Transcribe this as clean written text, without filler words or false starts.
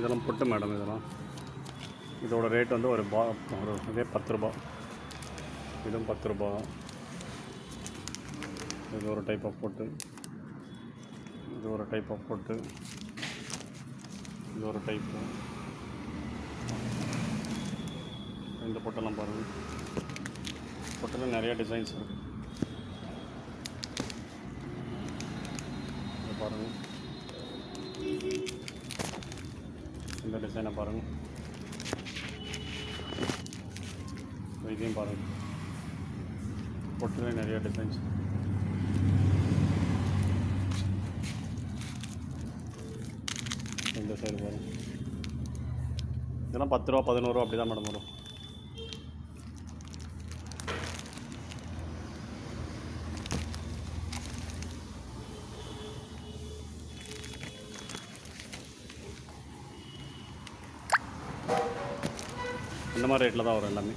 இதெல்லாம் பொட்டு மேடம். இதோட ரேட் வந்து ஒரு இதே 10 ரூபா. இதுவும் 10 ரூபா. இது ஒரு டைப் ஆஃப் பொட்டு. இது ஒரு டைப் ஆஃப் பொட்டு. இது ஒரு டைப்பு. இந்த பொட்டெல்லாம் பாருங்கள். பொட்டில் நிறைய டிசைன்ஸ் இருக்குது. இது பாருங்கள். இந்த டிசைனை பாருங்கள். இதையும் பாருங்கள். பொட்டில் நிறைய டிசைன்ஸ். இந்த சைடு பாருங்கள். இதெல்லாம் 10 ரூபா 11 ரூபா அப்படி தான் மேடம் வரும். இந்த மாதிரி ரேட்டில் தான் வரும் எல்லாமே.